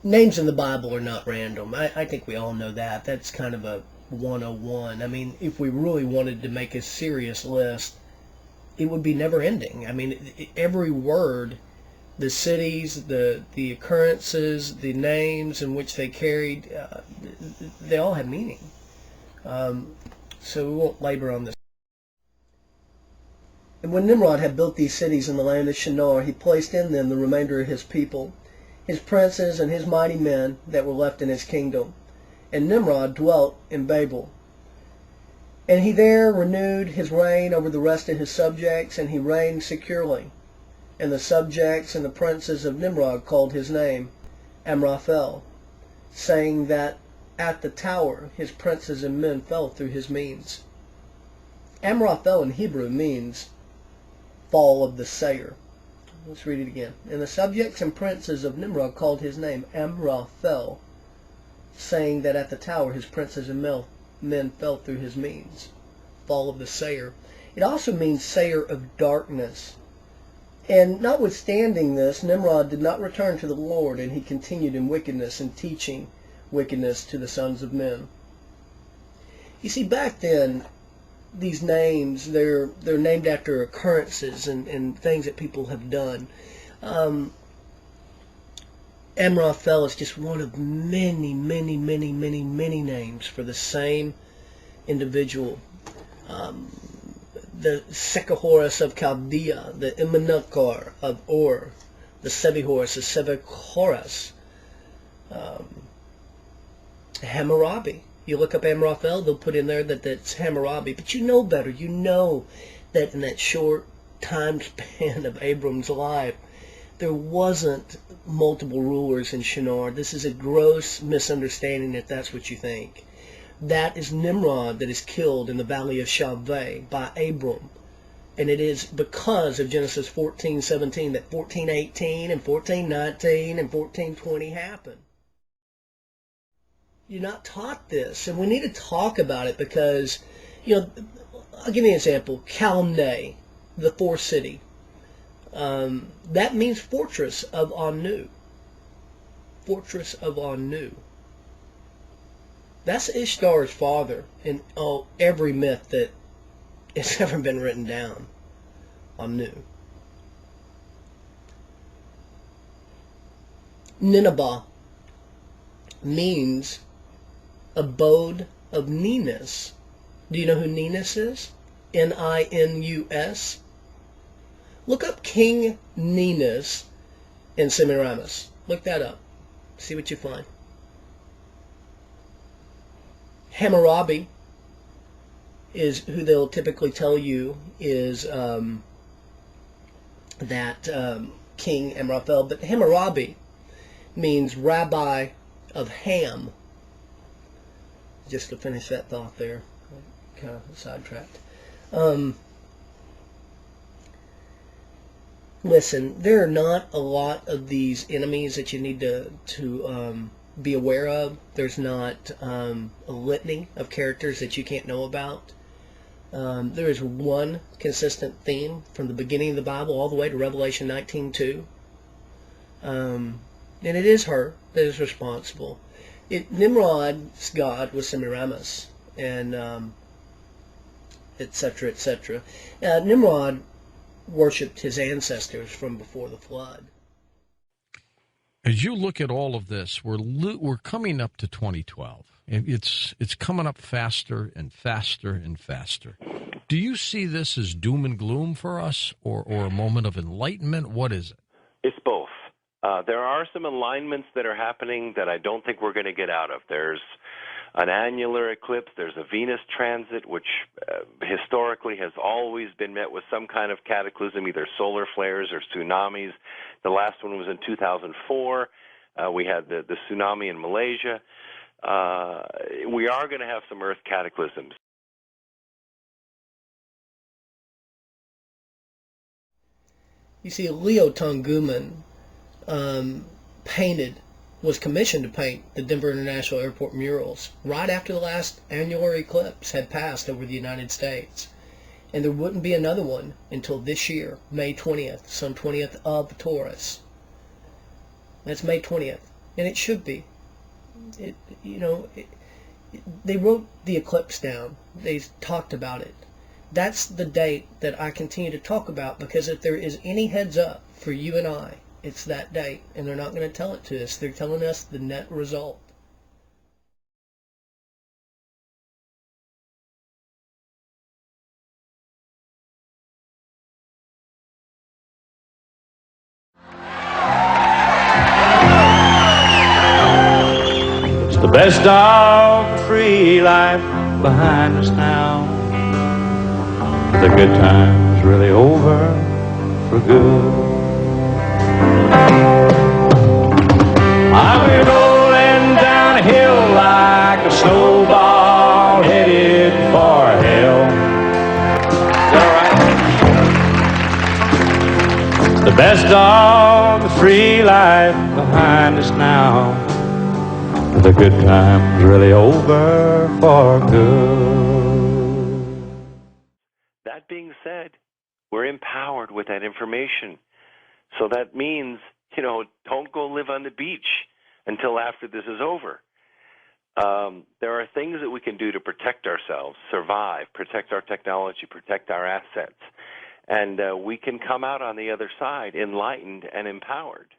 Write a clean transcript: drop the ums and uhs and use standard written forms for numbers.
names in the Bible are not random. I think we all know that. That's kind of a 101. I mean, if we really wanted to make a serious list, it would be never ending. I mean, every word, the cities, the occurrences, the names in which they carried, they all have meaning. So we won't labor on this. And when Nimrod had built these cities in the land of Shinar, he placed in them the remainder of his people, his princes and his mighty men that were left in his kingdom. And Nimrod dwelt in Babel. And he there renewed his reign over the rest of his subjects, and he reigned securely. And the subjects and the princes of Nimrod called his name Amraphel, saying that at the tower his princes and men fell through his means. Amraphel in Hebrew means fall of the sayer. Let's read it again. And the subjects and princes of Nimrod called his name Amraphel, saying that at the tower his princes and men fell through his means. Fall of the sayer. It also means sayer of darkness. And notwithstanding this, Nimrod did not return to the Lord, and he continued in wickedness and teaching wickedness to the sons of men. You see, back then, these names, they're named after occurrences and things that people have done. Amraphel is just one of many, many, many, many, many names for the same individual. The Sekahorus of Chaldea, the Imanakar of Ur, the Sebihorus, the Sebihorus, Hammurabi. You look up Amraphel, they'll put in there that that's Hammurabi. But you know better. You know that in that short time span of Abram's life, there wasn't multiple rulers in Shinar. This is a gross misunderstanding if that's what you think. That is Nimrod that is killed in the valley of Shaveh by Abram. And it is because of Genesis 14:17 that 14:18 and 14:19 and 14:20 happened. You're not taught this, and we need to talk about it because, I'll give you an example. Calneh, the fourth city. That means fortress of Anu. Fortress of Anu. That's Ishtar's father in every myth that has ever been written down. Anu. Nineveh means abode of Ninus. Do you know who Ninus is? Ninus. Look up King Ninus in Semiramis. Look that up. See what you find. Hammurabi is who they'll typically tell you is King Amraphel. But Hammurabi means rabbi of Ham. Just to finish that thought there. Kind of sidetracked. Listen, there are not a lot of these enemies that you need to be aware of. There's not a litany of characters that you can't know about. There is one consistent theme from the beginning of the Bible all the way to Revelation 19:2. And it is her that is responsible. Nimrod's god was Semiramis, and etc., etc. Nimrod worshipped his ancestors from before the flood. As you look at all of this, we're coming up to 2012, and it's coming up faster and faster and faster. Do you see this as doom and gloom for us, or a moment of enlightenment? What is it? It's both. There are some alignments that are happening that I don't think we're going to get out of. There's an annular eclipse. There's a Venus transit, which historically has always been met with some kind of cataclysm, either solar flares or tsunamis. The last one was in 2004. We had the tsunami in Malaysia. We are going to have some Earth cataclysms. You see, Leo Tonguman was commissioned to paint the Denver International Airport murals right after the last annular eclipse had passed over the United States. And there wouldn't be another one until this year, May 20th, Sun 20th of Taurus. That's May 20th. and it should be. They wrote the eclipse down. They talked about it. That's the date that I continue to talk about, because if there is any heads up for you and I, it's that date, and they're not going to tell it to us. They're telling us the net result. It's the best of the free life behind us now. The good time's really over for good. I've been rolling down a hill like a snowball headed for hell. Is that right? It's the best of the free life behind us now. The good time's really over for good. That being said, we're empowered with that information. So that means, don't go live on the beach until after this is over. There are things that we can do to protect ourselves, survive, protect our technology, protect our assets. And we can come out on the other side enlightened and empowered.